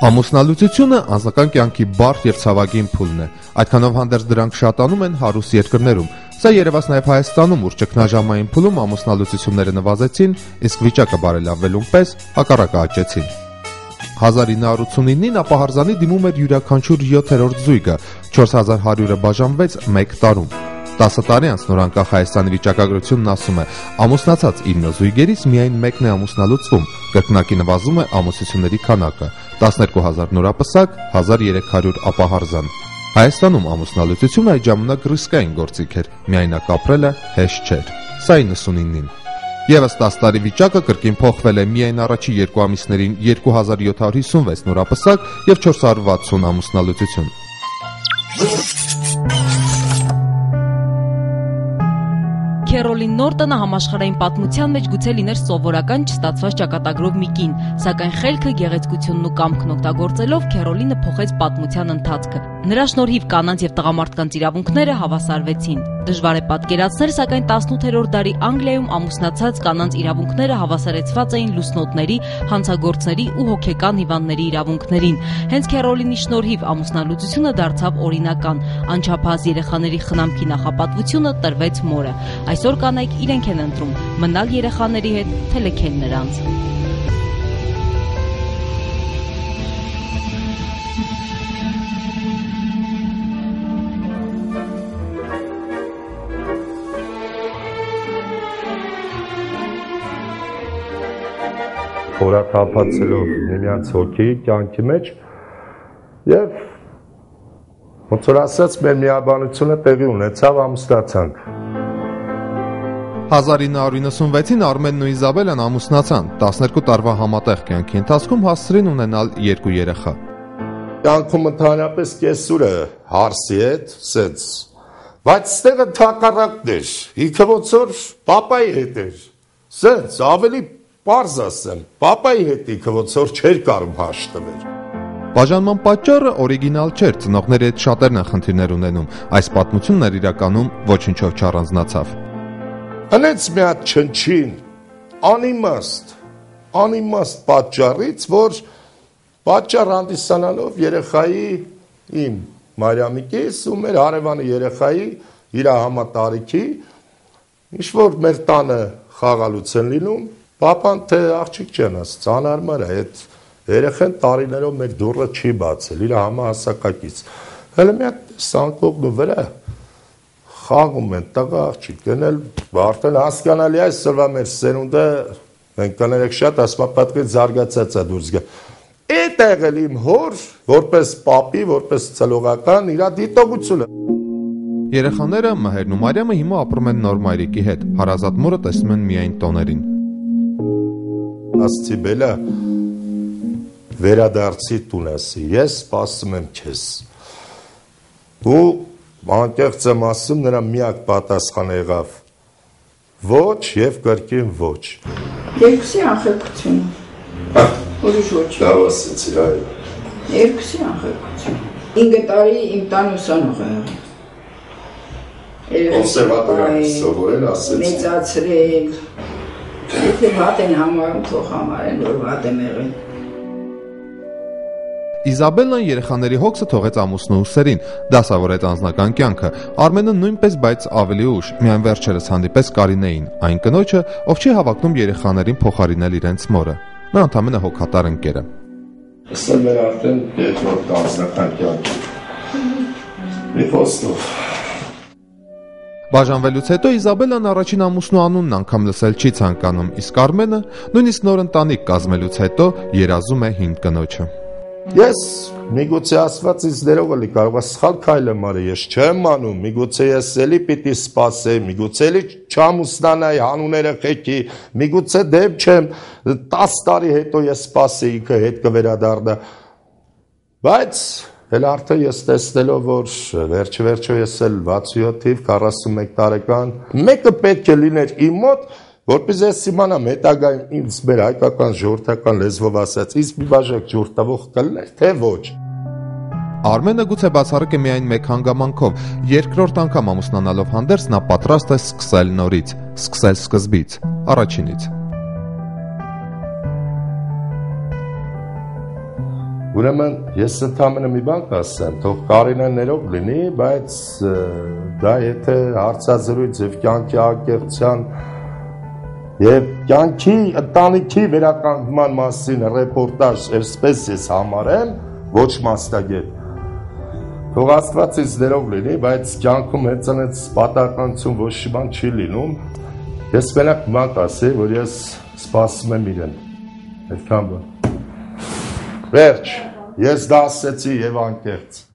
Ամուսնալուծությունը անձնական կյանքի բարդ եւ ցավագին փուլն է։ Այդքանով հանդերձ դրանք շատանում են հարուստ երկրներում։ Սա երևաց նաեւ Հայաստանում, ուր ճգնաժամային փուլում ամուսնալուծությունները նվազեցին, իսկ վիճակը բարելավելուն պես հակառակը աճեցին։ 1989-ին ապահարզանի դիմում էր յուրաքանչյուր 7-րդ զույգը, 4100-ը բաժանվեց 1 տարում։ 10 տարի անց նորանկախ Հայաստանի վիճակագրությունն ասում է, ամուսնացած 9 զույգերից միայն մեկն է ամուսնալուծվում, կրկնակի նվազում է ամուսնությունների քանակը, 12000 նորապսակ, 1300 ապահարզան։ Հայաստանում ամուսնալուծությունը այդ ժամանակ ռիսկային գործիք էր, միայնակ ապրելը հեշտ չէր։ Սա 99-ին։ Եվս 10 տարի վիճակը կրկին փոխվել է, միայն առաջի 2 ամիսներին 2756 նորապսակ եւ 460 ամուսնալուծություն։ Քերոլին Նորտոնը համաշխարհային պատմության մեջ գուցե լիներ սովորական չստացված ճակատագրով մի կին, սակայն խելքը, գեղեցկությունն ու կամքն օգտագործելով Քերոլինը փոխեց պատմության ընթացքը։ Նրա շնորհիվ կանանց եւ տղամարդկանց իրավունքները հավասարվեցին։ Դժվար է պատկերացնել, սակայն 18-րդ դարի Անգլիայում ամուսնացած կանանց իրավունքները հավասարեցված էին լուսնոտների, հանցագործների ու հոգեկան հիվանդների իրավունքներին։ Հենց Քերոլինի շնորհիվ ամուսնալուծությունը դարձավ օրինական։ Անչափահաս երեխաների խնամքի նախապատվությունը տրվեց մորը։ Այսօր կանայք իրենք են ընտրում մնալ երեխաների հետ, թե լքել նրանց։ Խորաթափացելով միմյանց հոգի կյանքի մեջ եւ ոնց որ ասած մեր միաբանությունը տեղի ունեցավ, ամուսնացանք։ 1996-ին Արմենն ու Իզաբելան ամուսնացան, 12 տարվա համատեղ կյանքի ընթացքում հասցրին ունենալ 2 երեխա։ Կյանքում ընդհանրապես կեսուրը հարսի հետ, սենց, բայց ստեղը թակարակն էր, ինքը ոնց որ պապայի հետ էր, սենց, ավելի պարզ ասեմ, պապայի հետ ինքը ոնց որ չէր կարում հաշտվել։ Բաժանման պատճառը օրիգինալ չէր, ծնողների հետ շատերն են խնդիրներ ունենում, այս պատմությունն էր իրականում ոչնչով չառանձնացավ։ Հենց մի հատ չնչին, անիմաստ պատճառից, որ պատճառ հանդիսանալով երեխայի իմ Մարիամիկիս ու մեր հարևանի երեխայի իր համատարիքի, ինչ-որ մեր տանը խաղալուց են լինում, պապան թե աղջիկ չեն ասց, անարմար է, այդ երեխեն տարիներով մեր դուռը չի բացել, իր համահասակակից։ Հələ մի հատ սանկողն ու վրա խաղում են, տղա աղջիկ, գնել, արդեն հասկանալի է, այսօրվա մեր սերունդը, մենք կներեք շատ, ասմա պատկի զարգացած է դուրս գա։ Էդ եղել իմ հոր, որպես պապի, որպես ծլողական, իրա դիտողությունը։ Երեխաները Մհերն ու Մարիամը հիմա ապրում են նոր մայրիկի հետ, հարազատ մորը տեսնում են միայն տոներին։ Ասցի Բելա, վերադարձի տուն ասի, ես սպասում եմ քեզ։ Ու անկեղծ եմ ասում, նրա միակ պատասխանը եղավ ոչ եւ կրկին ոչ։ Երկուսի անխելքությունը։ Ուրիշ ոչ։ Լավ ասեցի, այո։ Երկուսի անխելքությունը։ 5 տարի իմ տան ուսանող եղել։ Կոնսերվատորիան սովորել ասեցի։ Մեծացրել։ Եթե վատ են համարում, թող համարեն, որ վատ եմ եղել։ Իզաբելան երեխաների հոգսը թողեց ամուսնու ուսերին, դասավորեց անձնական կյանքը, Արմենը նույնպես, բայց ավելի ուշ, միայն վերջերս հանդիպես Կարինեին, այն կնոջը, ով չի հավակնում երեխաներին փոխարինել իրենց մորը, նա ընդամենը հոգատար ընկեր է։ Սա մեր արդեն երկրորդ անձնական կյանքի։ Մի խոսքով։ Բաժանվելուց հետո Իզաբելան առաջին ամուսնու անունն անգամ լսել չի ցանկանում, իսկ Արմենը նույնիսկ նոր ընտանիք կազմելուց հետո երազում է հին կնոջը։ Ես միգուցե ասված ինձ ներողելի կարող է սխալ քայլ եմ արել, ես չեմ անում, միգուցե ես էլի պիտի սպասեմ, միգուցե էլի չամուսնանայի, հանուները խեքի, միգուցե դեմ չեմ, 10 տարի հետո ես սպասեի ինքը հետ կվերադառնա, բայց էլ արդեն ես տեսնելով, որ վերջը ես էլ 67 թիվ, 41 տարեկան, մեկը պետք է լիներ իմ մոտ, որպես ես իմանամ հետագայում ինձ մեր հայկական ժողովրդական լեզվով ասած, ինձ մի բաժակ ջուրտավող կլներ, թե ոչ։ Արմենը գուցե բացառիկ է միայն մեկ հանգամանքով, երկրորդ անգամ ամուսնանալով հանդերձ նա պատրաստ է սկսել նորից, սկսել սկզբից, առաջինից։ Ուրեմն ես ընդհանրապես մի բան կասեմ, թող Կարինեն ներող լինի, բայց դա եթե հարցազրույց եւ կյանքի անկեղծության եւ կյանքի ընտանիքի վերականգնման մասին ռեպորտաժ այսպես ես համարեմ, ոչ մասնագետ։ Թող Աստված ինձ ներող լինի, բայց կյանքում հենց այնց պատահականություն ոչ մի բան չի լինում։ Ես մենակ մի բան կասեի, որ ես սպասում եմ իրեն։ Այդքան բան։ Վերջ, ես դա ասեցի եւ անկեղծ։